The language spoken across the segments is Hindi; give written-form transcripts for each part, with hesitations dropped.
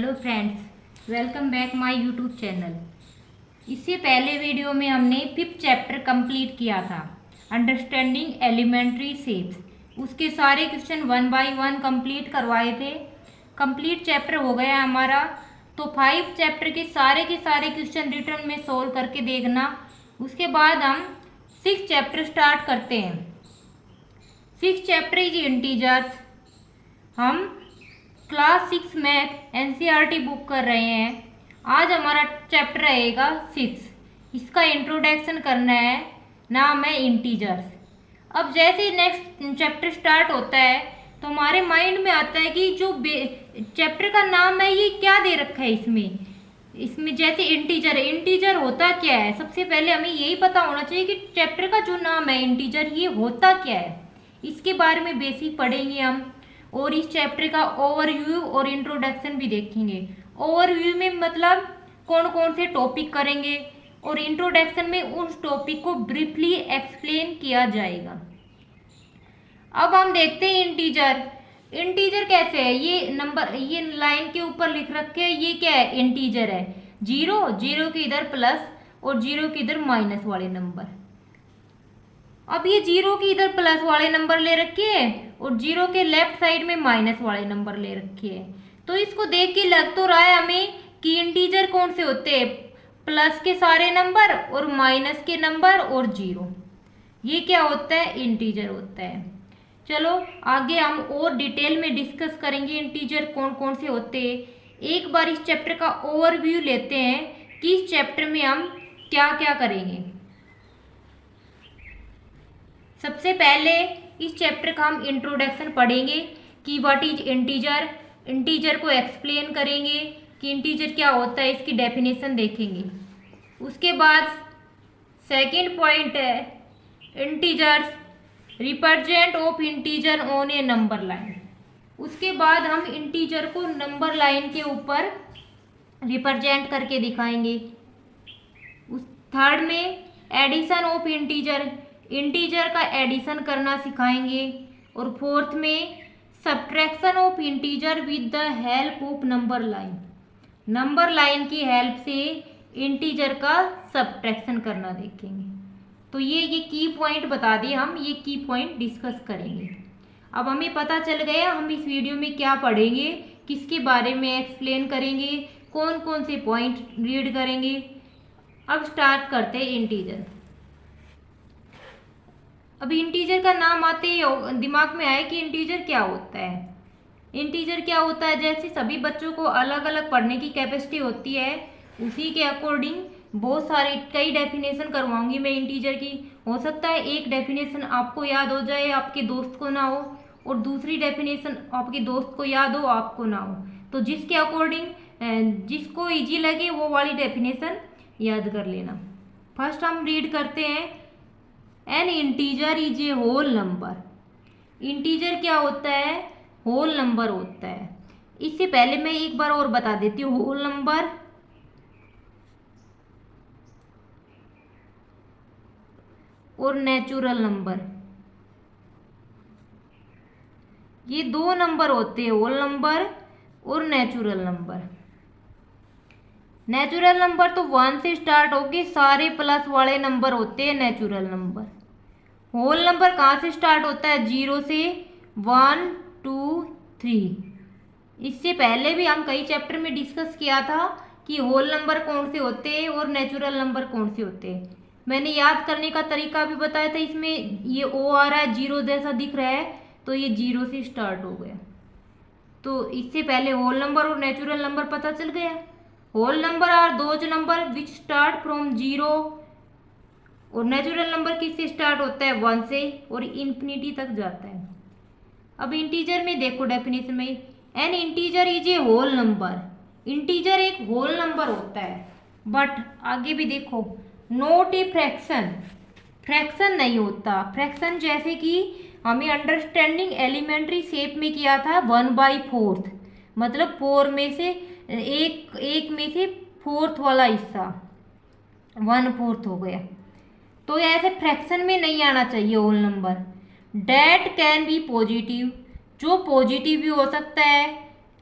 Hello friends, welcome back my YouTube channel. इससे पहले वीडियो में हमने 5th चैप्टर कंप्लीट किया था, अंडरस्टैंडिंग एलिमेंट्री शेप्स। उसके सारे क्वेश्चन 1 बाय 1 कंप्लीट करवाए थे। कंप्लीट चैप्टर हो गया हमारा। तो 5 चैप्टर के सारे क्वेश्चन रिटर्न में सोल्व करके देखना। उसके बाद हम 6th चैप्टर स्टार्ट करते हैं। 6th chapter is integers. हम क्लास 6 मैथ एनसीईआरटी बुक कर रहे हैं। आज हमारा चैप्टर रहेगा 6। इसका इंट्रोडक्शन करना है, नाम है इंटीजर्स। अब जैसे नेक्स्ट चैप्टर स्टार्ट होता है तो हमारे माइंड में आता है कि जो चैप्टर का नाम है ये क्या दे रखा है इसमें जैसे इंटीजर है। इंटीजर होता क्या है? सबसे पहले हमें यही पता होना चाहिए कि चैप्टर का जो नाम है इंटीजर, ये होता क्या है। इसके बारे में बेसिक पढ़ेंगे हम, और इस चैप्टर का ओवरव्यू और इंट्रोडक्शन भी देखेंगे। ओवरव्यू में मतलब कौन कौन से टॉपिक करेंगे, और इंट्रोडक्शन में उस टॉपिक को ब्रीफली एक्सप्लेन किया जाएगा। अब हम देखते हैं इंटीजर। इंटीजर कैसे है? ये नंबर, ये लाइन के ऊपर लिख रखे हैं, ये क्या है? इंटीजर है। जीरो के इधर प्लस और जीरो के इधर माइनस वाले नंबर। अब ये जीरो के इधर प्लस वाले नंबर ले रखे हैं और जीरो के लेफ्ट साइड में माइनस वाले नंबर ले रखे हैं। तो इसको देख के लग तो रहा है हमें कि इंटीजर कौन से होते हैं? प्लस के सारे नंबर और माइनस के नंबर और जीरो। ये क्या होता है? इंटीजर होता है। चलो आगे हम और डिटेल में डिस्कस करेंगे इंटीजर कौन कौन से होते हैं। एक बार इस चैप्टर का ओवरव्यू लेते हैं कि इस चैप्टर में हम क्या क्या करेंगे। सबसे पहले इस चैप्टर का हम इंट्रोडक्शन पढ़ेंगे कि व्हाट इज इंटीजर। इंटीजर को एक्सप्लेन करेंगे कि इंटीजर क्या होता है, इसकी डेफिनेशन देखेंगे। उसके बाद सेकंड पॉइंट है integers represent of integer on A number line. उसके बाद हम इंटीजर को नंबर लाइन के ऊपर रिप्रेजेंट करके दिखाएंगे। उस थर्ड में एडिशन ऑफ इंटीजर, इंटीजर का एडिशन करना सिखाएंगे। और फोर्थ में subtraction of integer with the help of number line, number line की हेल्प से इंटीजर का सब्ट्रैक्शन करना देखेंगे। तो ये की पॉइंट बता दिए हम, ये की पॉइंट डिस्कस करेंगे। अब हमें पता चल गया हम इस वीडियो में क्या पढ़ेंगे, किसके बारे में एक्सप्लेन करेंगे, कौन कौन से पॉइंट रीड करेंगे। अब स्टार्ट करते हैं इंटीजर। अब इंटीजर का नाम आते ही दिमाग में आए कि इंटीजर क्या होता है। इंटीजर क्या होता है, जैसे सभी बच्चों को अलग अलग पढ़ने की कैपेसिटी होती है, उसी के अकॉर्डिंग बहुत सारे कई डेफिनेशन करवाऊंगी मैं इंटीजर की। हो सकता है एक डेफिनेशन आपको याद हो जाए, आपके दोस्त को ना हो, और दूसरी डेफिनेशन आपके दोस्त को याद हो, आपको ना हो। तो जिसके अकॉर्डिंग जिसको इजी लगे वो वाली डेफिनेशन याद कर लेना। फर्स्ट हम रीड करते हैं, an integer is a whole number. Integer क्या होता है? होल नंबर होता है। इससे पहले मैं एक बार और बता देती हूँ, होल नंबर और नेचुरल नंबर, ये दो नंबर होते हैं, होल नंबर और नेचुरल नंबर। नेचुरल नंबर तो 1 से स्टार्ट होके सारे प्लस वाले नंबर होते हैं नेचुरल नंबर। होल नंबर कहाँ से स्टार्ट होता है? 0 से 1 2 3। इससे पहले भी हम कई चैप्टर में डिस्कस किया था कि होल नंबर कौन से होते हैं और नेचुरल नंबर कौन से होते हैं। मैंने याद करने का तरीका भी बताया था। इसमें ये ओ आ रहा है, 0 जैसा दिख रहा है, तो ये 0 से स्टार्ट हो गया। तो इससे पहले होल नंबर और नेचुरल नंबर पता चल गया। Whole number are those number which start from 0, और नेचुरल नंबर किससे स्टार्ट होता है? 1 से, और इन्फिनिटी तक जाता है। अब इंटीजर में देखो डेफिनेशन में, an integer is a whole number. Integer एक होल नंबर होता है, बट आगे भी देखो, नोट ए फ्रैक्शन, फ्रैक्शन नहीं होता। फ्रैक्शन जैसे कि हमें अंडरस्टैंडिंग एलिमेंट्री शेप में किया था 1/4, मतलब 4 में से एक में से फोर्थ वाला हिस्सा 1/4 हो गया। तो ऐसे फ्रैक्शन में नहीं आना चाहिए whole number. That can be positive, जो पॉजिटिव भी हो सकता है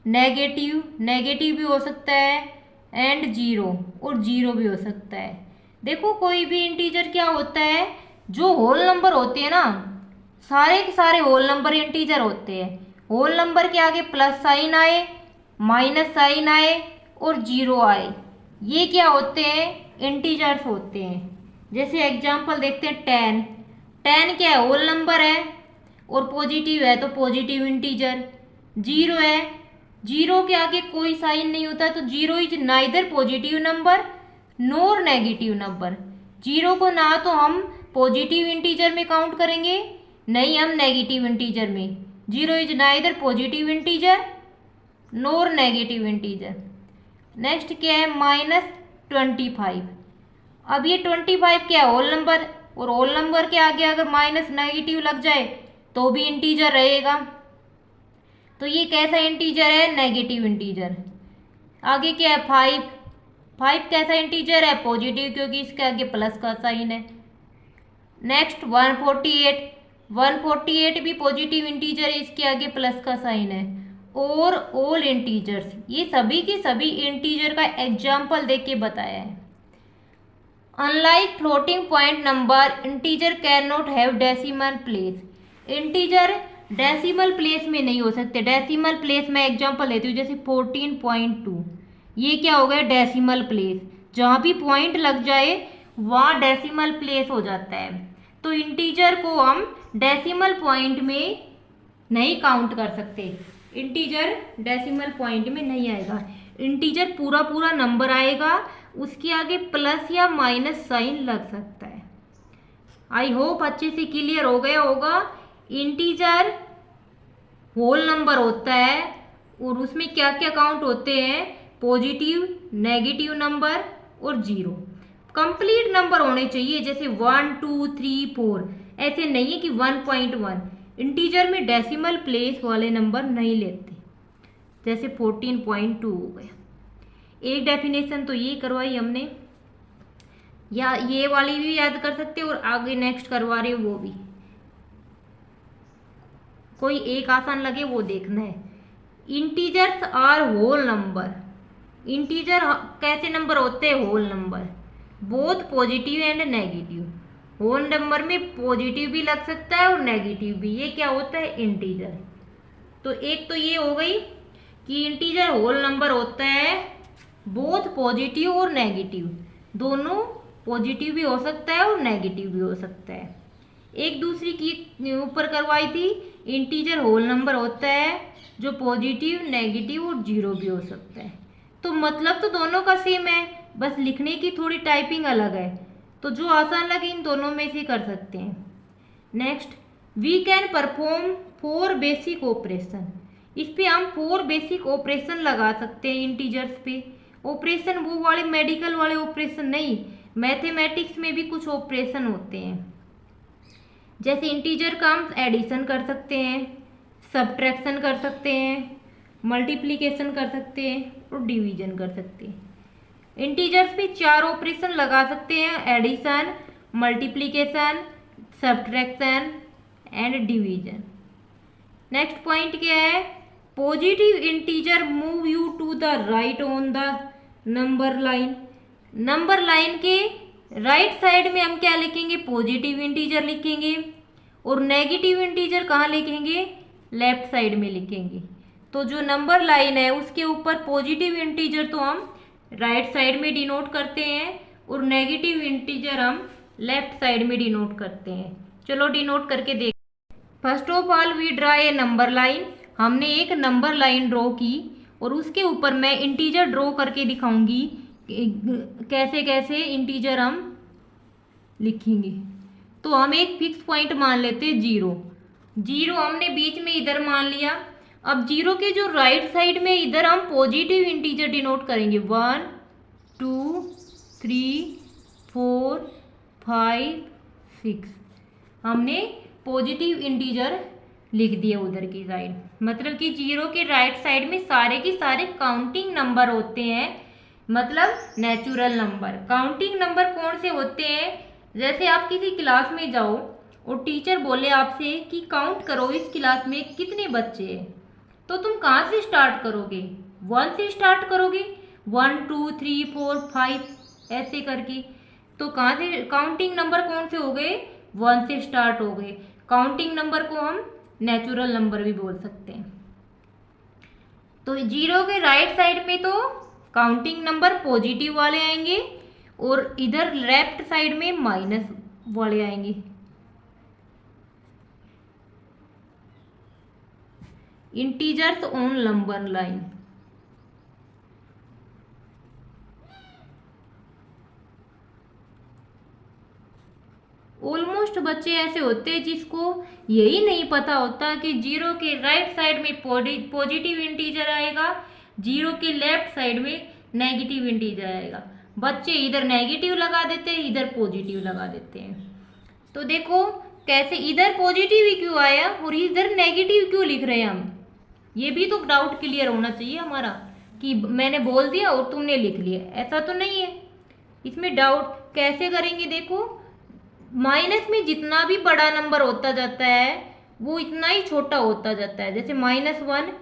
नेगेटिव, नेगेटिव भी हो सकता है, एंड जीरो, और जीरो भी हो सकता है। देखो कोई भी इंटीजर क्या होता है, जो होल नंबर होते हैं ना, सारे के सारे होल नंबर इंटीजर होते हैं। होल नंबर के आगे प्लस साइन आए, माइनस साइन आए और जीरो आए, ये क्या होते हैं, इंटीजर्स होते हैं। जैसे एग्जांपल देखते हैं 10, 10 क्या है, होल नंबर है और पॉजिटिव है तो पॉजिटिव इंटीजर। जीरो है, जीरो के आगे कोई साइन नहीं होता तो zero is neither positive number NOR negative number. Zero को ना तो हम पॉजिटिव इंटीजर में काउंट करेंगे, नहीं हम नेगेटिव इंटीजर में। Zero is neither positive integer NOR negative integer. Next क्या है, -25। अब ये 25 क्या है, होल नंबर, और होल नंबर के आगे अगर माइनस नेगेटिव लग जाए तो भी इंटीजर रहेगा। तो ये कैसा इंटीजर है, नेगेटिव इंटीजर। आगे क्या है, 5, 5 कैसा इंटीजर है, पॉजिटिव, क्योंकि इसके आगे प्लस का साइन है। नेक्स्ट 148, 148 भी पॉजिटिव इंटीजर है, इसके आगे प्लस का साइन है। और ऑल इंटीजर्स, ये सभी के सभी इंटीजर का एग्जाम्पल देख के बताया है। Unlike floating point number, integer can not have decimal place. Integer decimal place में नहीं हो सकते। डेसिमल प्लेस में एग्जांपल लेती हूँ, जैसे 14.2, ये क्या हो गया, डेसिमल प्लेस। जहाँ भी पॉइंट लग जाए वहाँ डेसिमल प्लेस हो जाता है। तो इंटीजर को हम डेसिमल पॉइंट में नहीं काउंट कर सकते, इंटीजर डेसिमल पॉइंट में नहीं आएगा। इंटीजर पूरा पूरा नंबर आएगा, उसके आगे प्लस या माइनस साइन लग सकता है। आई होप अच्छे से क्लियर हो गया होगा। इंटीजर होल नंबर होता है और उसमें क्या क्या काउंट होते हैं, पॉजिटिव, नेगेटिव नंबर और जीरो। कंप्लीट नंबर होने चाहिए, जैसे 1 2 3 4, ऐसे नहीं है कि 1.1। इंटीजर में डेसिमल प्लेस वाले नंबर नहीं लेते, जैसे 14.2 हो गया। एक डेफिनेशन तो ये करवाई हमने, या ये वाली भी याद कर सकते हो और आगे नेक्स्ट करवा रहे हो वो भी, कोई एक आसान लगे वो देखना है। Integers are whole number, integer कैसे नंबर होते हैं, whole number, both positive and negative. Whole number में पॉजिटिव भी लग सकता है और नेगेटिव भी, ये क्या होता है, इंटीजर। तो एक तो ये हो गई कि इंटीजर होल नंबर होता है, बोथ पॉजिटिव और नेगेटिव, दोनों पॉजिटिव भी हो सकता है और नेगेटिव भी हो सकता है। एक दूसरी की ऊपर करवाई थी, इंटीजर होल नंबर होता है जो पॉजिटिव, नेगेटिव और जीरो भी हो सकता है। तो मतलब तो दोनों का सेम है, बस लिखने की थोड़ी टाइपिंग अलग है। तो जो आसान लगे इन दोनों में से कर सकते हैं। Next, we can perform 4 basic operation. इस पे हम 4 बेसिक ऑपरेशन लगा सकते हैं इंटीजर्स पे। ऑपरेशन वो वाले मेडिकल वाले ऑपरेशन नहीं, मैथमेटिक्स में भी कुछ ऑपरेशन होते हैं। जैसे इंटीजर का हम एडिशन कर सकते हैं, सब्ट्रैक्शन कर सकते हैं, मल्टीप्लिकेशन कर सकते हैं और डिवीजन कर सकते हैं। इंटीजर्स पे 4 ऑपरेशन लगा सकते हैं, addition, multiplication, subtraction and division. Next point क्या है, positive integer move you to the right on the number line. Number line के राइट साइड में हम क्या लिखेंगे, पॉजिटिव इंटीजर लिखेंगे, और नेगेटिव इंटीजर कहाँ लिखेंगे, लेफ्ट साइड में लिखेंगे। तो जो नंबर लाइन है उसके ऊपर पॉजिटिव इंटीजर तो हम राइट साइड में डिनोट करते हैं और नेगेटिव इंटीजर हम लेफ्ट साइड में डिनोट करते हैं। चलो डिनोट करके देख। First of all we draw a number line. हमने एक नंबर लाइन ड्रॉ की और उसके ऊपर मैं इंटीजर ड्रॉ करके दिखाऊंगी कैसे कैसे इंटीजर हम लिखेंगे। तो हम एक फिक्स पॉइंट मान लेते हैं, जीरो। जीरो हमने बीच में इधर मान लिया। अब जीरो के जो राइट साइड में इधर हम पॉजिटिव इंटीजर डिनोट करेंगे, 1 2 3 4 5 6। हमने पॉजिटिव इंटीजर लिख दिया उधर की साइड। मतलब कि जीरो के राइट साइड में सारे के सारे काउंटिंग नंबर होते हैं, मतलब नेचुरल नंबर। काउंटिंग नंबर कौन से होते हैं, जैसे आप किसी क्लास में जाओ और टीचर बोले आपसे कि काउंट करो इस क्लास में कितने बच्चे हैं, तो तुम कहाँ से स्टार्ट करोगे? 1 से स्टार्ट करोगे, 1 2 3 4 5 ऐसे करके। तो कहाँ से काउंटिंग नंबर कौन से हो गए? 1 से स्टार्ट हो गए। काउंटिंग नंबर को हम नेचुरल नंबर भी बोल सकते हैं। तो 0 के राइट साइड में तो काउंटिंग नंबर पॉजिटिव वाले आएंगे और इधर लेफ्ट साइड में माइनस वाले आएंगे। Integers on number line. Almost बच्चे ऐसे होते हैं जिसको यही नहीं पता होता कि 0 के राइट साइड में पॉजिटिव इंटीजर आएगा, 0 के लेफ्ट साइड में नेगेटिव इंटीजर आएगा। बच्चे इधर नेगेटिव लगा देते हैं, इधर पॉजिटिव लगा देते हैं। तो देखो कैसे इधर पॉजिटिव ही क्यों आया और इधर नेगेटिव क्यों लिख रहे हैं हम। ये भी तो डाउट क्लियर होना चाहिए हमारा कि मैंने बोल दिया और तुमने लिख लिया, ऐसा तो नहीं है। इसमें डाउट कैसे करेंगे? देखो माइनस में जितना भी बड़ा नंबर होता जाता है वो इतना ही छोटा होता जाता है। जैसे -1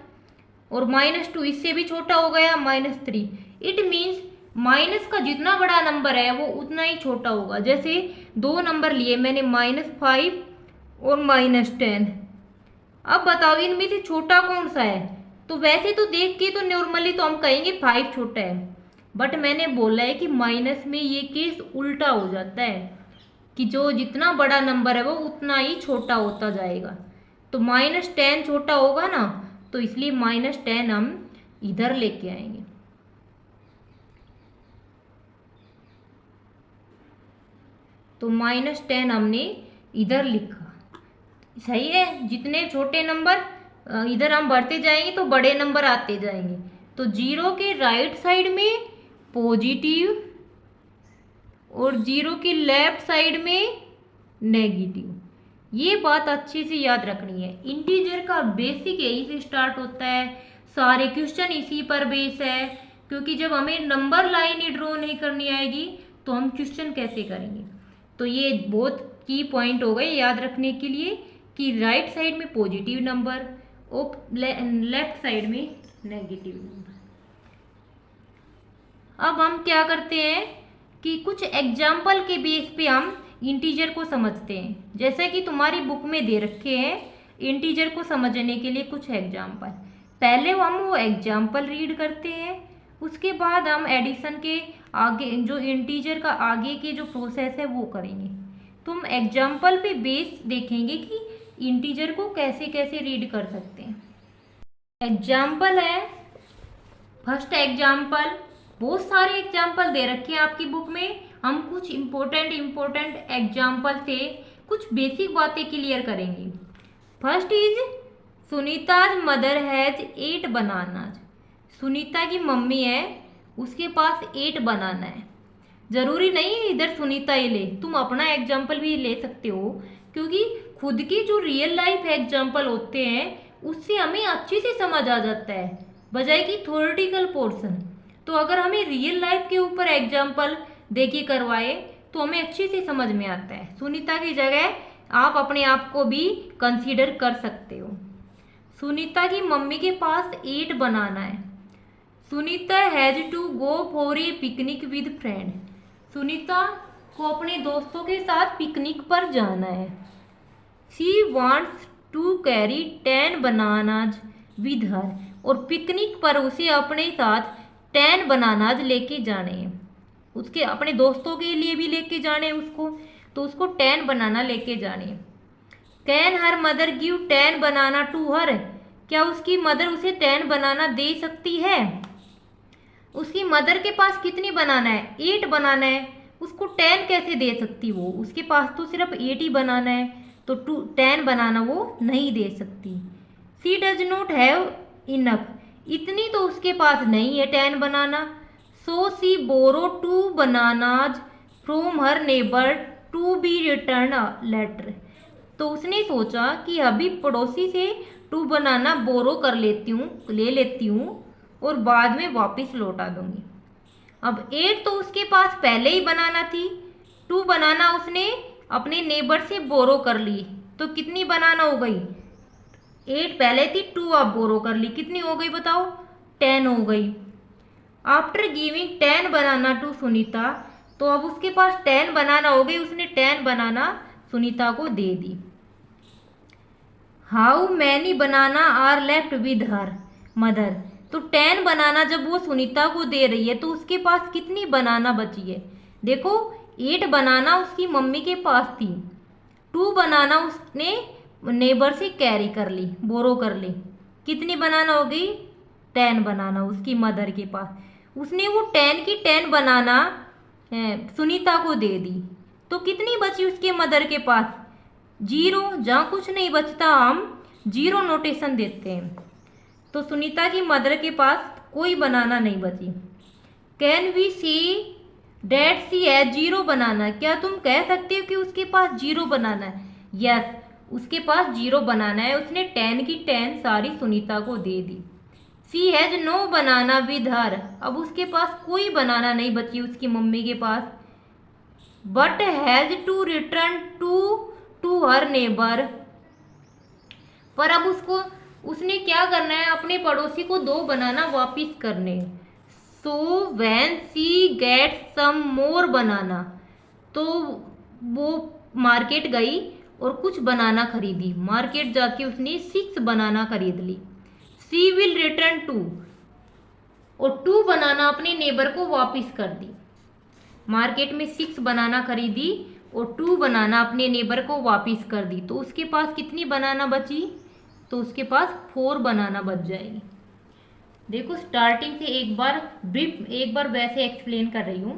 और -2 इससे भी छोटा हो गया -3। इट मीन्स माइनस का जितना बड़ा नंबर है वो उतना ही छोटा होगा। जैसे 2 नंबर लिए मैंने -5 और -10। अब बताओ इनमें से छोटा कौन सा है? तो वैसे तो देख के तो नॉर्मली तो हम कहेंगे 5 छोटा है, बट मैंने बोला है कि माइनस में ये केस उल्टा हो जाता है कि जो जितना बड़ा नंबर है वो उतना ही छोटा होता जाएगा। तो -10 छोटा होगा ना, तो इसलिए -10 हम इधर लेके आएंगे। तो -10 हमने इधर लिखा, सही है। जितने छोटे नंबर इधर हम बढ़ते जाएंगे तो बड़े नंबर आते जाएंगे। तो 0 के राइट साइड में पॉजिटिव और 0 के लेफ्ट साइड में नेगेटिव। ये बात अच्छे से याद रखनी है। इंटीजर का बेसिक यही से स्टार्ट होता है, सारे क्वेश्चन इसी पर बेस है। क्योंकि जब हमें नंबर लाइन ही ड्रॉ नहीं करनी आएगी तो हम क्वेश्चन कैसे करेंगे। तो ये बहुत की पॉइंट हो गए याद रखने के लिए कि राइट साइड में पॉजिटिव नंबर और लेफ्ट साइड में नेगेटिव नंबर। अब हम क्या करते हैं कि कुछ एग्जाम्पल के बेस पे हम इंटीजर को समझते हैं। जैसे कि तुम्हारी बुक में दे रखे हैं इंटीजर को समझने के लिए कुछ एग्जाम्पल। पहले हम वो एग्जाम्पल रीड करते हैं, उसके बाद हम एडिशन के आगे जो इंटीजर का आगे के जो प्रोसेस है वो करेंगे। तो हम एग्जाम्पल पे बेस देखेंगे कि इंटीजर को कैसे कैसे रीड कर सकते हैं। एग्जाम्पल है, फर्स्ट एग्जाम्पल, बहुत सारे एग्जाम्पल दे रखे हैं आपकी बुक में। हम कुछ इम्पोर्टेंट एग्जाम्पल से कुछ बेसिक बातें क्लियर करेंगे। First is Sunita's mother has 8 bananas. Sunita की मम्मी है, उसके पास 8 बनाना है। जरूरी नहीं इधर सुनीता ही ले, तुम अपना एग्जाम्पल भी ले सकते हो, क्योंकि खुद की जो रियल लाइफ एग्जाम्पल होते हैं उससे हमें अच्छे से समझ आ जाता है, बजाय कि थ्योरेटिकल पोर्शन। तो अगर हमें रियल लाइफ के ऊपर एग्जाम्पल देखिए करवाए तो हमें अच्छे से समझ में आता है। सुनीता की जगह आप अपने आप को भी कंसीडर कर सकते हो। सुनीता की मम्मी के पास 8 बनाना है। Sunita has to go for a picnic with friend. Sunita को अपने दोस्तों के साथ पिकनिक पर जाना है। She wants to carry 10 bananas with her. और पिकनिक पर उसे अपने साथ 10 बनानाज लेके जाने हैं। उसके अपने दोस्तों के लिए भी लेके जाने हैं उसको, तो उसको 10 बनाना लेके जाने हैं। Can her mother give 10 banana to her. क्या उसकी मदर उसे 10 बनाना दे सकती है? उसकी मदर के पास कितनी बनाना है? 8 बनाना है। उसको 10 कैसे दे सकती वो? उसके पास तो सिर्फ 8 ही बनाना है, तो 10 बनाना वो नहीं दे सकती। She does not have enough. इतनी तो उसके पास नहीं है 10 banana. So she borrow 2 bananas from her neighbour to be return later. तो उसने सोचा कि अभी पड़ोसी से 2 बनाना बोरो कर लेती हूँ, ले लेती हूँ और बाद में वापस लौटा दूंगी। अब 8 तो उसके पास पहले ही बनाना थी, 2 बनाना उसने अपने नेबर से बोरो कर ली, तो कितनी बनाना हो गई? 8 पहले थी, 2 अब बोरो कर ली, कितनी हो गई बताओ? 10 हो गई। After giving 10 banana to Sunita, तो अब उसके पास 10 बनाना हो गई, उसने 10 बनाना सुनीता को दे दी। How many banana are left with her mother, तो 10 बनाना जब वो सुनीता को दे रही है तो उसके पास कितनी बनाना बची है? देखो 8 बनाना उसकी मम्मी के पास थी, 2 बनाना उसने नेबर से कैरी कर ली, बोरो कर ली, कितनी बनाना हो गई? 10 बनाना उसकी मदर के पास। उसने वो 10 की 10 बनाना सुनीता को दे दी, तो कितनी बची उसके मदर के पास? 0। जहाँ कुछ नहीं बचता हम 0 नोटेशन देते हैं, तो सुनीता की मदर के पास कोई बनाना नहीं बची। Can we see that she है 0 बनाना, क्या तुम कह सकते हो कि उसके पास 0 बनाना है? यस, उसके पास 0 बनाना है, उसने 10 की 10 सारी सुनीता को दे दी। She has no banana with her, अब उसके पास कोई बनाना नहीं बची उसकी मम्मी के पास। But has to return to her neighbour, पर अब उसने क्या करना है? अपने पड़ोसी को 2 बनाना वापिस करने। So when C get some मोर बनाना, तो वो मार्केट गई और कुछ बनाना खरीदी, मार्केट जाके उसने 6 बनाना खरीद ली। सी विल रिटर्न 2, और 2 बनाना अपने नेबर को वापिस कर दी। मार्केट में 6 बनाना खरीदी और 2 बनाना अपने नेबर को वापिस कर दी, तो उसके पास कितनी बनाना बची? तो उसके पास 4 बनाना बच जाएगी। देखो स्टार्टिंग से एक बार वैसे एक्सप्लेन कर रही हूँ।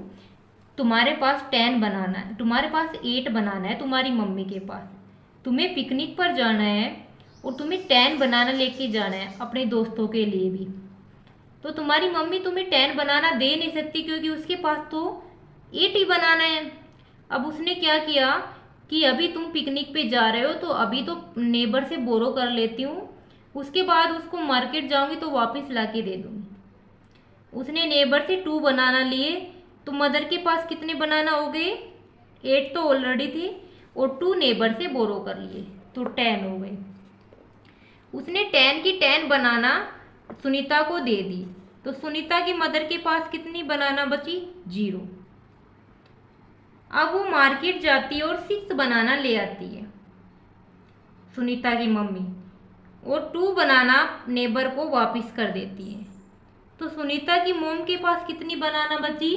तुम्हारे पास 10 बनाना है, तुम्हारे पास 8 बनाना है तुम्हारी मम्मी के पास, तुम्हें पिकनिक पर जाना है और तुम्हें 10 बनाना लेके जाना है अपने दोस्तों के लिए भी, तो तुम्हारी मम्मी तुम्हें 10 बनाना दे नहीं सकती क्योंकि उसके पास तो 8 ही बनाना है। अब उसने क्या किया कि अभी तुम पिकनिक पे जा रहे हो तो अभी तो नेबर से बोरो कर लेती हूँ, उसके बाद उसको मार्केट जाऊंगी तो वापस ला के दे दूँगी। उसने नेबर से 2 बनाना लिए, तो मदर के पास कितने बनाना हो गए? 8 तो ऑलरेडी थे और 2 नेबर से बोरो कर लिए, तो 10 हो गए। उसने 10 की 10 बनाना सुनीता को दे दी, तो सुनीता की मदर के पास कितनी बनाना बची? 0। अब वो मार्केट जाती है और 6 बनाना ले आती है सुनीता की मम्मी, और 2 बनाना नेबर को वापस कर देती है, तो सुनीता की मोम के पास कितनी बनाना बची?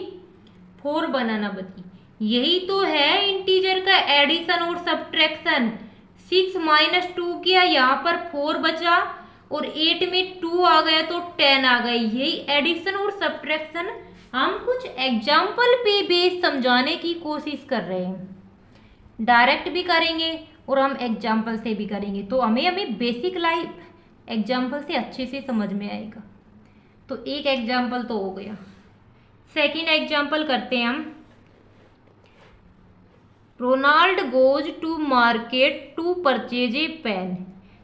4 बनाना बची। यही तो है इंटीजर का एडिशन और सब्ट्रैक्शन। 6 - 2 किया, यहाँ पर 4 बचा और 8 में 2 आ गया तो 10 आ गई। यही एडिशन और सब्ट्रैक्शन हम कुछ एग्जाम्पल पे बेस समझाने की कोशिश कर रहे हैं। डायरेक्ट भी करेंगे और हम एग्जाम्पल से भी करेंगे, तो हमें बेसिक लाइफ एग्जाम्पल से अच्छे से समझ में आएगा। तो एक एग्जाम्पल तो हो गया। सेकंड एग्जाम्पल करते हैं हम। Ronald goes to market to purchase a pen.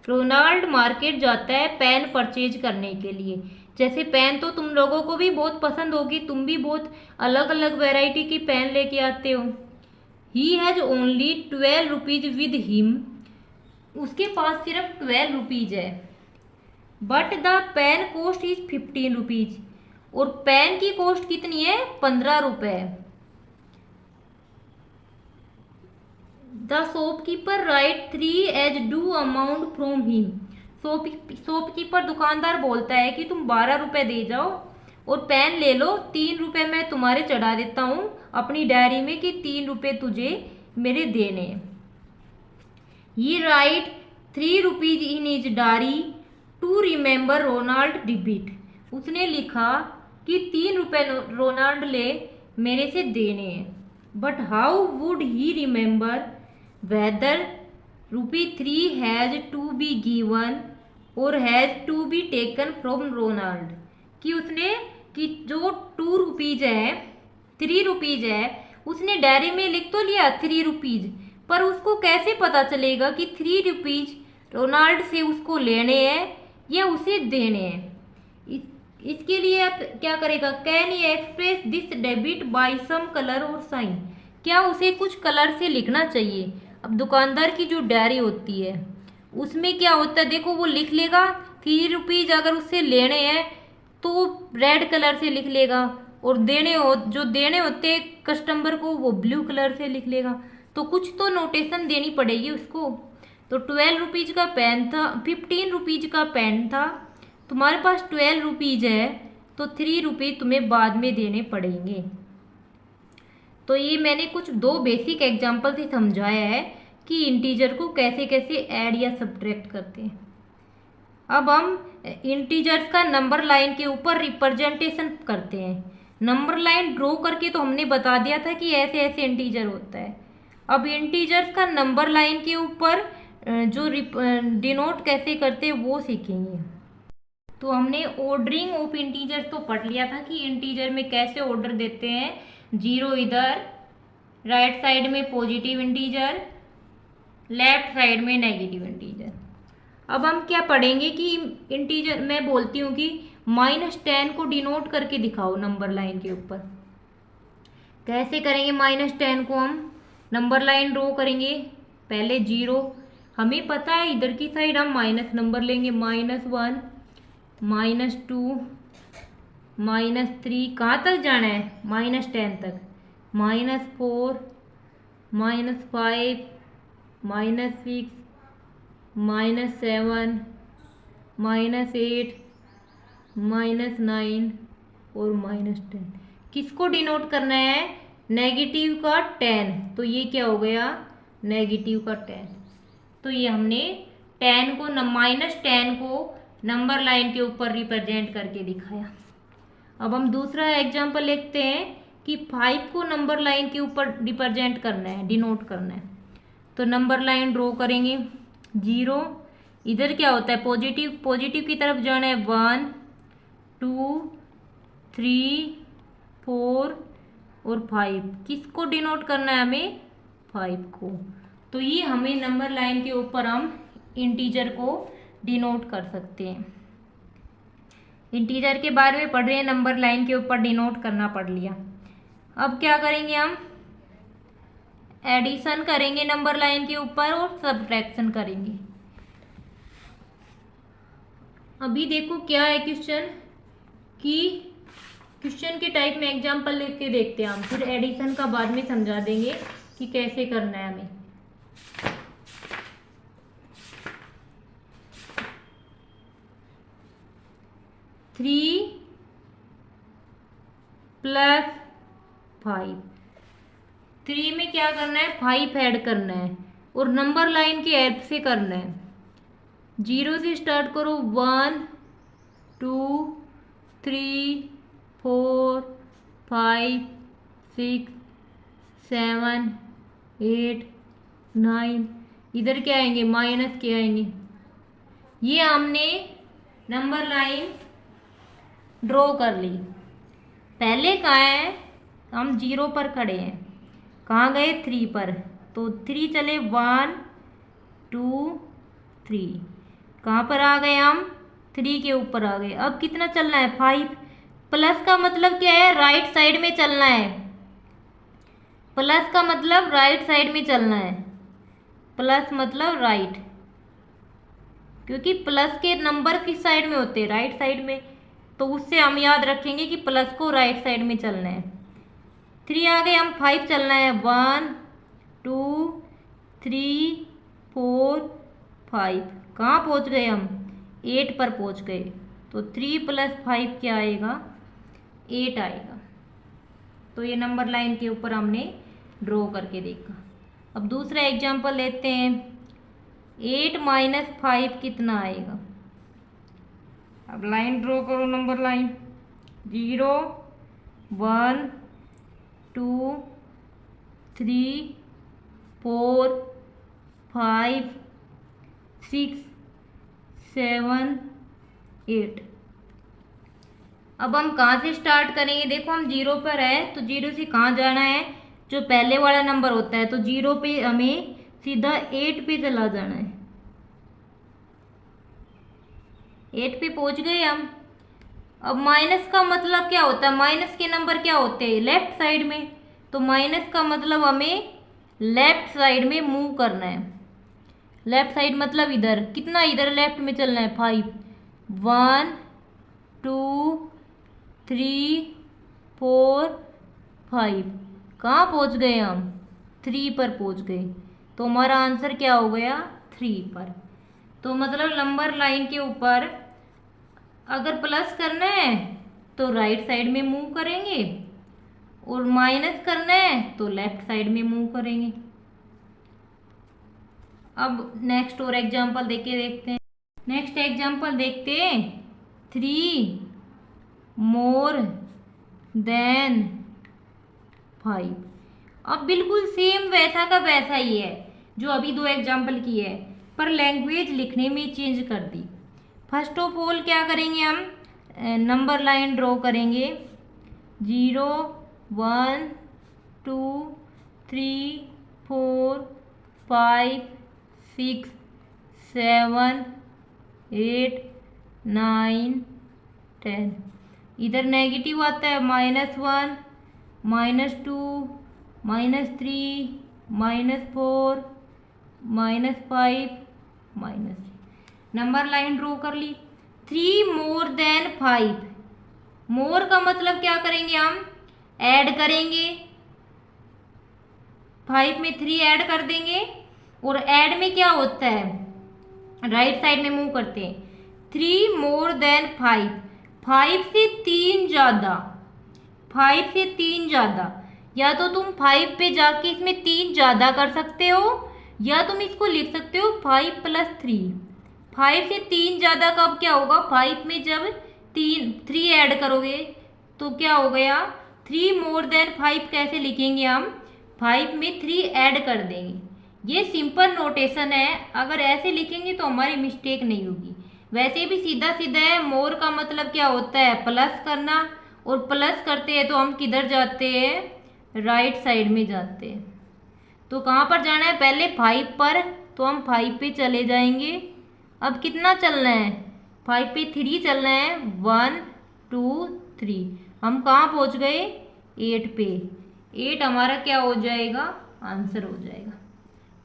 Ronald market जाता है पेन परचेज करने के लिए। जैसे पेन तो तुम लोगों को भी बहुत पसंद होगी, तुम भी बहुत अलग अलग वैरायटी की पेन लेके आते हो। He has only 12 rupees with him, उसके पास सिर्फ 12 रुपीज है। But the pen cost is 15 rupees, और पेन की कॉस्ट कितनी है? 15 रुपये। The shopkeeper write 3 as due amount from him. Shopkeeper दुकानदार बोलता है कि तुम 12 रुपये दे जाओ और पेन ले लो, 3 रुपये मैं तुम्हारे चढ़ा देता हूँ अपनी डायरी में कि 3 रुपये तुझे मेरे देने हैं। He write 3 rupees in his diary to remember Ronald debit. उसने लिखा कि 3 रुपये रोनाल्ड ले मेरे से देने हैं। But how would he remember whether ₹3 has to be given और has to be taken from Ronald, कि उसने कि जो 2 रुपीज़ है 3 रुपीज़ है उसने डायरी में लिख तो लिया 3 रुपीज़, पर उसको कैसे पता चलेगा कि 3 रुपीज़ रोनाल्ड से उसको लेने हैं या उसे देने हैं? इसके लिए आप क्या करेगा? Can he express this debit by some colour और साइन। क्या उसे कुछ कलर से लिखना चाहिए? अब दुकानदार की जो डायरी होती है उसमें क्या होता है देखो, वो लिख लेगा 3 रुपीज अगर उससे लेने हैं तो रेड कलर से लिख लेगा, और जो देने होते हैं कस्टमर को वो ब्लू कलर से लिख लेगा। तो कुछ तो नोटेशन देनी पड़ेगी उसको। तो 12 रुपीज का पेन था, 15 रुपीज का पेन था, तुम्हारे पास 12 रुपीज है तो 3 रुपीज तुम्हें बाद में देने पड़ेंगे। तो ये मैंने कुछ 2 बेसिक एग्जाम्पल से समझाया है कि इंटीजर को कैसे कैसे ऐड या सब्ट्रैक्ट करते हैं। अब हम इंटीजर्स का नंबर लाइन के ऊपर रिप्रेजेंटेशन करते हैं। नंबर लाइन ड्रॉ करके तो हमने बता दिया था कि ऐसे ऐसे इंटीजर होता है। अब इंटीजर्स का नंबर लाइन के ऊपर जो डिनोट कैसे करते हैं वो सीखेंगे। तो हमने ऑर्डरिंग ऑफ इंटीजर्स तो पढ़ लिया था कि इंटीजर में कैसे ऑर्डर देते हैं। 0 इधर, राइट साइड में पॉजिटिव इंटीजर, लेफ्ट साइड में नेगेटिव इंटीजर। अब हम क्या पढ़ेंगे कि इंटीजर, मैं बोलती हूँ कि -10 को डिनोट करके दिखाओ नंबर लाइन के ऊपर। कैसे करेंगे -10 को? हम नंबर लाइन ड्रॉ करेंगे। पहले 0, हमें पता है इधर की साइड हम माइनस नंबर लेंगे, -1, -2, -3, कहाँ तक जाना है? -10 तक, -4, -5, -6, -7, -8, -9 और -10। किसको डिनोट करना है? नेगेटिव का 10। तो ये क्या हो गया? नेगेटिव का 10। तो ये हमने -10 को नंबर लाइन के ऊपर रिप्रेजेंट करके दिखाया। अब हम दूसरा एग्जांपल लिखते हैं कि 5 को नंबर लाइन के ऊपर रिप्रेजेंट करना है, डिनोट करना है। तो नंबर लाइन ड्रॉ करेंगे। 0, इधर क्या होता है? पॉजिटिव की तरफ जाना है। 1, 2, 3, 4 और 5। किसको डिनोट करना है हमें? 5 को। तो ये हमें नंबर लाइन के ऊपर हम इंटीजर को डिनोट कर सकते हैं। इंटीजर के बारे में पढ़ रहे हैं, नंबर लाइन के ऊपर डिनोट करना पढ़ लिया। अब क्या करेंगे? हम एडिशन करेंगे नंबर लाइन के ऊपर और सब्ट्रैक्शन करेंगे। अभी देखो क्या है क्वेश्चन, कि क्वेश्चन के टाइप में एग्जांपल लिख के देखते हैं हम, फिर एडिशन का बाद में समझा देंगे कि कैसे करना है हमें। थ्री प्लस 5, 3 में क्या करना है? 5 ऐड करना है और नंबर लाइन की हेल्प से करना है। 0 से स्टार्ट करो। 1, 2, 3, 4, 5, 6, 7, 8, 9। इधर क्या आएंगे? माइनस के आएंगे। ये हमने नंबर लाइन ड्रॉ कर ली। पहले कहाँ है? हम 0 पर खड़े हैं। कहाँ गए? 3 पर। तो 3 चले, 1, 2, 3। कहाँ पर आ गए हम? 3 के ऊपर आ गए। अब कितना चलना है? 5। प्लस का मतलब क्या है? राइट साइड में चलना है। प्लस का मतलब राइट साइड में चलना है। प्लस मतलब राइट, क्योंकि प्लस के नंबर किस साइड में होते हैं? राइट साइड में। तो उससे हम याद रखेंगे कि प्लस को राइट साइड में चलना है। 3 आ गए, हम 5 चलना है। 1, 2, 3, 4, 5। कहाँ पहुँच गए हम? 8 पर पहुँच गए। तो 3 + 5 क्या आएगा? 8 आएगा। तो ये नंबर लाइन के ऊपर हमने ड्रॉ करके देखा। अब दूसरा एग्जांपल लेते हैं। 8 - 5 कितना आएगा? अब लाइन ड्रॉ करो, नंबर लाइन। 0, 1, 2, 3, 4, 5, 6, 7, 8। अब हम कहाँ से स्टार्ट करेंगे? देखो हम 0 पर है, तो 0 से कहाँ जाना है? जो पहले वाला नंबर होता है। तो 0 पे हमें सीधा 8 पे चला जाना है। 8 पे पहुंच गए हम। अब माइनस का मतलब क्या होता है? माइनस के नंबर क्या होते हैं? लेफ्ट साइड में। तो माइनस का मतलब हमें लेफ्ट साइड में मूव करना है। लेफ्ट साइड मतलब इधर, कितना इधर लेफ्ट में चलना है 5, 1 2 3 4 5। कहाँ पहुँच गए हम? 3 पर पहुँच गए। तो हमारा आंसर क्या हो गया? 3 पर। तो मतलब नंबर लाइन के ऊपर अगर प्लस करना है तो राइट साइड में मूव करेंगे और माइनस करना है तो लेफ्ट साइड में मूव करेंगे। अब नेक्स्ट और एग्जांपल देके देखते हैं। नेक्स्ट एग्जांपल देखते हैं। 3 मोर देन 5। अब बिल्कुल सेम वैसा का वैसा ही है जो अभी दो एग्जांपल की है, पर लैंग्वेज लिखने में चेंज कर दी। फर्स्ट ऑफ ऑल क्या करेंगे, हम नंबर लाइन ड्रॉ करेंगे। 0 1 2 3 4 5 6 7 8 9 10। इधर नेगेटिव आता है -1 -2 -3 -4 -5 -6। नंबर लाइन ड्रॉ कर ली। 3 मोर देन 5। मोर का मतलब क्या करेंगे, हम ऐड करेंगे। 5 में 3 ऐड कर देंगे और ऐड में क्या होता है, राइट साइड में मूव करते हैं। 3 मोर देन 5, 5 से 3 ज़्यादा, 5 से 3 ज़्यादा। या तो तुम 5 पे जाके इसमें 3 ज़्यादा कर सकते हो, या तुम इसको लिख सकते हो 5 + 3। 5 से 3 ज़्यादा कब क्या होगा, 5 में जब 3 ऐड करोगे तो क्या हो गया, 3 मोर देन 5 कैसे लिखेंगे हम, 5 में 3 ऐड कर देंगे। ये सिंपल नोटेशन है, अगर ऐसे लिखेंगे तो हमारी मिस्टेक नहीं होगी। वैसे भी सीधा सीधा है। मोर का मतलब क्या होता है, प्लस करना, और प्लस करते हैं तो हम किधर जाते हैं, राइट साइड में जाते हैं। तो कहाँ पर जाना है, पहले 5 पर, तो हम 5 पे चले जाएंगे। अब कितना चलना है, 5 पे 3 चलना है, 1 2 3। हम कहाँ पहुँच गए, 8 पे। 8 हमारा क्या हो जाएगा, आंसर हो जाएगा।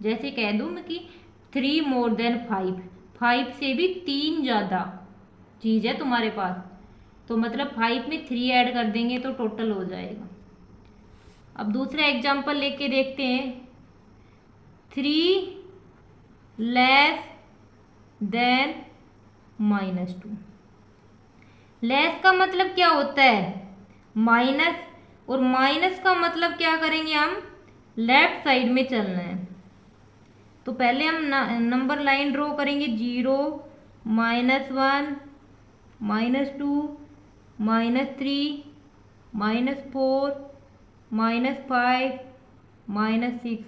जैसे कह दूँ मैं कि 3 मोर देन 5, 5 से भी 3 ज़्यादा चीज़ है तुम्हारे पास, तो मतलब 5 में 3 ऐड कर देंगे तो टोटल हो जाएगा। अब दूसरा एग्जाम्पल लेके देखते हैं। 3 लेस देन -2। लेस का मतलब क्या होता है, माइनस, और माइनस का मतलब क्या करेंगे, हम लेफ्ट साइड में चलना है। तो पहले हम नंबर लाइन ड्रॉ करेंगे। 0 -1 -2 -3 -4 -5 -6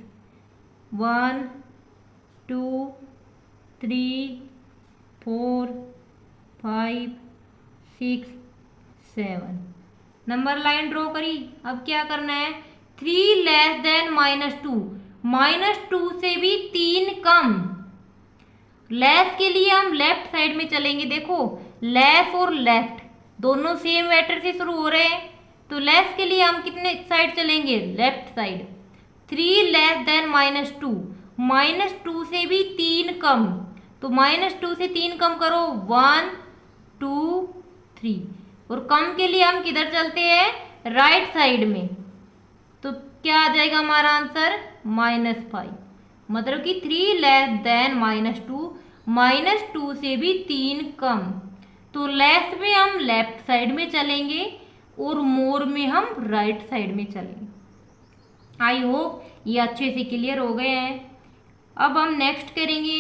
1 2 3 4 5 6 7। नंबर लाइन ड्रॉ करी। अब क्या करना है, 3 लेस देन -2, -2 से भी 3 कम। लेस के लिए हम लेफ्ट साइड में चलेंगे। देखो लेस और लेफ्ट दोनों सेम लेटर से शुरू हो रहे हैं, तो लेस के लिए हम कितने साइड चलेंगे, लेफ्ट साइड। 3 लेस देन -2, -2 से भी 3 कम, तो -2 से 3 कम करो, 1 2 3। और कम के लिए हम किधर चलते हैं, राइट साइड में। तो क्या आ जाएगा हमारा आंसर, -5। मतलब कि 3 लेस देन -2, -2 से भी 3 कम। तो लेस में हम लेफ्ट साइड में चलेंगे और मोर में हम राइट साइड में चलेंगे। आई होप ये अच्छे से क्लियर हो गए हैं। अब हम नेक्स्ट करेंगे,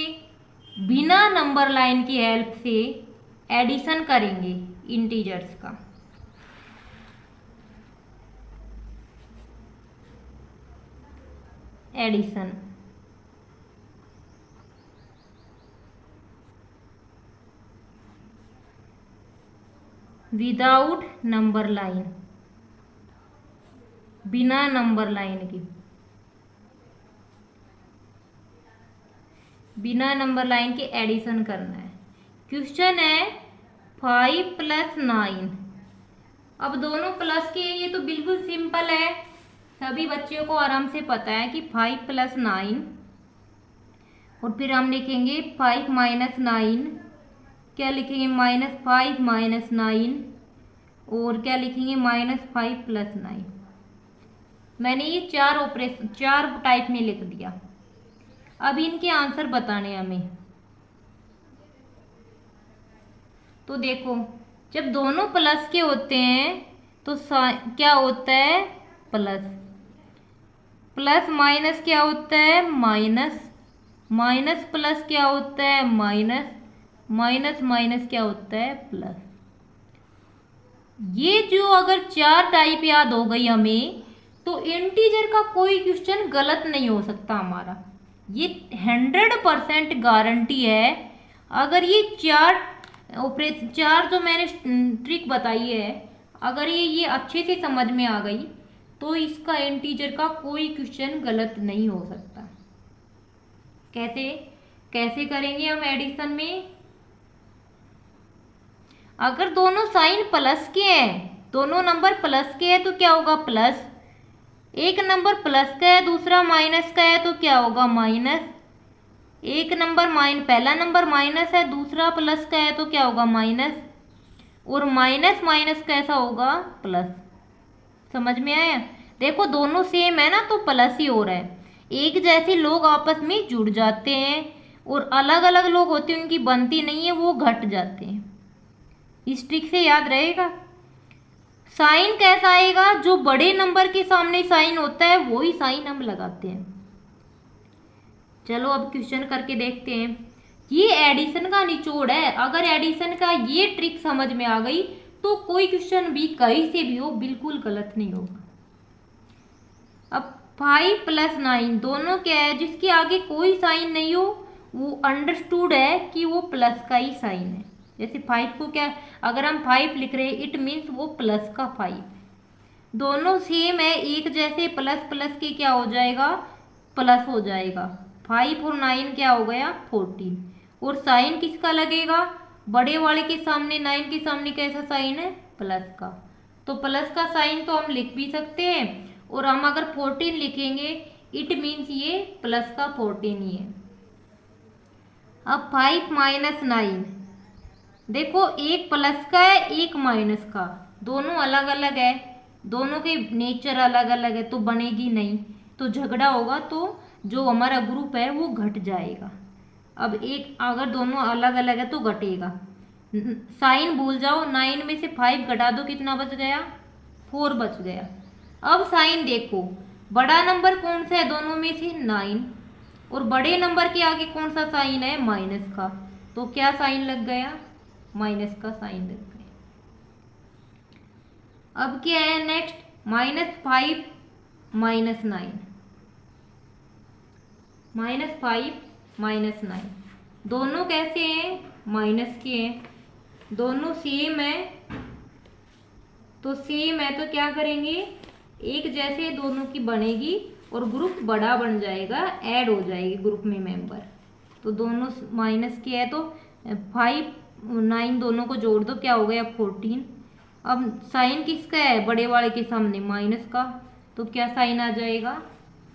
बिना नंबर लाइन की हेल्प से एडिशन करेंगे इंटीजर्स का। एडिशन विदाउट नंबर लाइन, बिना नंबर लाइन की, बिना नंबर लाइन के एडिशन करना है। क्वेश्चन है 5 + 9। अब दोनों प्लस के, ये तो बिल्कुल सिंपल है, सभी बच्चों को आराम से पता है कि 5 + 9 और फिर हम लिखेंगे 5 माइनस 9, क्या लिखेंगे -5 माइनस 9, और क्या लिखेंगे -5 प्लस 9। मैंने ये 4 टाइप में लिख दिया। अब इनके आंसर बताने हमें। तो देखो, जब दोनों प्लस के होते हैं तो क्या होता है, प्लस। प्लस माइनस क्या होता है, माइनस। माइनस प्लस क्या होता है, माइनस। माइनस माइनस क्या होता है, प्लस। ये जो अगर 4 टाइप याद हो गई हमें, तो इंटीजर का कोई क्वेश्चन गलत नहीं हो सकता हमारा। ये 100% गारंटी है। अगर ये 4 जो मैंने ट्रिक बताई है, अगर ये अच्छे से समझ में आ गई, तो इसका इंटीजर का कोई क्वेश्चन गलत नहीं हो सकता। कैसे कैसे करेंगे हम एडिशन में? अगर दोनों साइन प्लस के हैं, दोनों नंबर प्लस के हैं, तो क्या होगा, प्लस। एक नंबर प्लस का है, दूसरा माइनस का है, तो क्या होगा, माइनस। एक नंबर पहला नंबर माइनस है, दूसरा प्लस का है, तो क्या होगा, माइनस। और माइनस माइनस कैसा होगा, प्लस। समझ में आया? देखो, दोनों सेम है ना, तो प्लस ही हो रहा है। एक जैसे लोग आपस में जुड़ जाते हैं, और अलग अलग लोग होते हैं, उनकी बनती नहीं है, वो घट जाते हैं। इस ट्रिक से याद रहेगा। साइन कैसा आएगा, जो बड़े नंबर के सामने साइन होता है वही साइन हम लगाते हैं। चलो अब क्वेश्चन करके देखते हैं। ये एडिशन का निचोड़ है। अगर एडिशन का ये ट्रिक समझ में आ गई, तो कोई क्वेश्चन भी कहीं से भी हो, बिल्कुल गलत नहीं होगा। अब 5 प्लस 9 दोनों क्या है, जिसके आगे कोई साइन नहीं हो, वो अंडरस्टूड है कि वो प्लस का ही साइन है। जैसे 5 को क्या, अगर हम 5 लिख रहे हैं, इट मीन्स वो प्लस का 5। दोनों सेम है, एक जैसे, प्लस प्लस के क्या हो जाएगा, प्लस हो जाएगा। 5 और 9 क्या हो गया, 14। और साइन किसका लगेगा, बड़े वाले के सामने, 9 के सामने कैसा साइन है, प्लस का। तो प्लस का साइन तो हम लिख भी सकते हैं, और हम अगर 14 लिखेंगे, इट मीन्स ये प्लस का 14 ही है। अब 5 माइनस 9, देखो एक प्लस का है, एक माइनस का, दोनों अलग अलग है, दोनों के नेचर अलग अलग है, तो बनेगी नहीं, तो झगड़ा होगा, तो जो हमारा ग्रुप है वो घट जाएगा। अब एक, अगर दोनों अलग अलग है तो घटेगा। साइन भूल जाओ, 9 में से 5 घटा दो, कितना बच गया, 4 बच गया। अब साइन देखो, बड़ा नंबर कौन सा है दोनों में से, 9, और बड़े नंबर के आगे कौन सा साइन है, माइनस का, तो क्या साइन लग गया, माइनस का साइन लग गया। अब क्या है नेक्स्ट, -5 माइनस 9, -5 माइनस 9, दोनों कैसे हैं, माइनस के हैं, दोनों सेम है, तो सेम है तो क्या करेंगे, एक जैसे दोनों की बनेगी, और ग्रुप बड़ा बन जाएगा, ऐड हो जाएगी ग्रुप में मेंबर। तो दोनों माइनस के है, तो 5 9 दोनों को जोड़ दो, क्या हो गया, 14। अब साइन किसका है, बड़े वाले के सामने, माइनस का, तो क्या साइन आ जाएगा,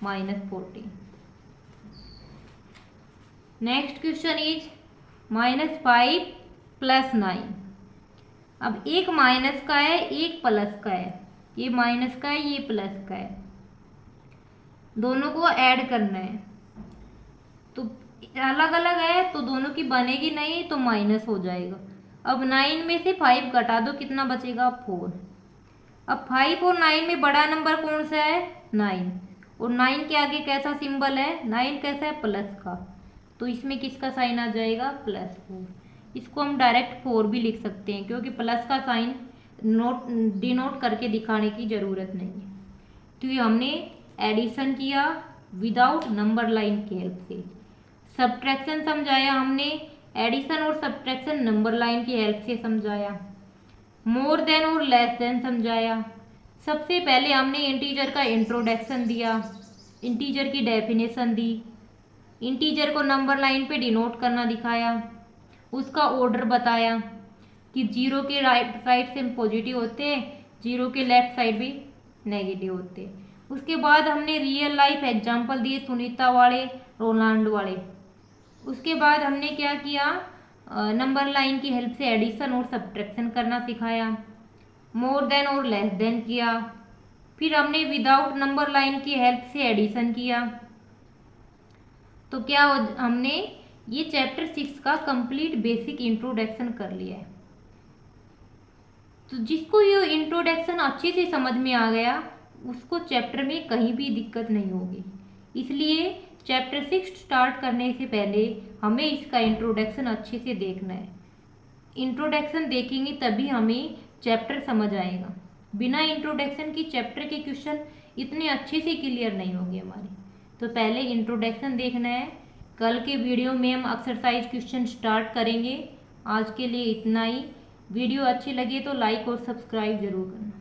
-14। Next question is -5 plus 9। अब एक माइनस का है, एक प्लस का है, ये माइनस का है, ये प्लस का है, दोनों को ऐड करना है, तो अलग अलग है, तो दोनों की बनेगी नहीं, तो माइनस हो जाएगा। अब 9 में से 5 घटा दो, कितना बचेगा, 4। अब 5 और 9 में बड़ा नंबर कौन सा है, 9, और 9 के आगे कैसा सिंबल है, 9 कैसा है, प्लस का, तो इसमें किसका साइन आ जाएगा, +4। इसको हम डायरेक्ट 4 भी लिख सकते हैं, क्योंकि प्लस का साइन डिनोट करके दिखाने की ज़रूरत नहीं है। तो ये हमने एडिशन किया विदाउट नंबर लाइन की हेल्प से। सब्ट्रैक्शन समझाया हमने, एडिशन और सब्ट्रैक्शन नंबर लाइन की हेल्प से समझाया। मोर देन और लेस देन समझाया। सबसे पहले हमने इंटीजर का इंट्रोडक्शन दिया, इंटीजर की डेफिनेशन दी, इंटीजर को नंबर लाइन पे डिनोट करना दिखाया, उसका ऑर्डर बताया कि 0 के राइट साइड से पॉजिटिव होते हैं, 0 के लेफ्ट साइड भी नेगेटिव होते हैं। उसके बाद हमने रियल लाइफ एग्जाम्पल दिए, सुनीता वाले, रोनाल्ड वाले। उसके बाद हमने क्या किया, नंबर लाइन की हेल्प से एडिशन और सब्ट्रैक्शन करना सिखाया। मोर देन और लेस देन किया। फिर हमने विदाउट नंबर लाइन की हेल्प से एडिशन किया। तो क्या हमने ये चैप्टर 6 का कंप्लीट बेसिक इंट्रोडक्शन कर लिया है। तो जिसको ये इंट्रोडक्शन अच्छे से समझ में आ गया उसको चैप्टर में कहीं भी दिक्कत नहीं होगी। इसलिए चैप्टर 6 स्टार्ट करने से पहले हमें इसका इंट्रोडक्शन अच्छे से देखना है। इंट्रोडक्शन देखेंगे तभी हमें चैप्टर समझ आएगा। बिना इंट्रोडक्शन की चैप्टर के क्वेश्चन इतने अच्छे से क्लियर नहीं होंगे हमारे। तो पहले इंट्रोडक्शन देखना है। कल के वीडियो में हम एक्सरसाइज क्वेश्चन स्टार्ट करेंगे। आज के लिए इतना ही। वीडियो अच्छी लगे तो लाइक और सब्सक्राइब जरूर करना।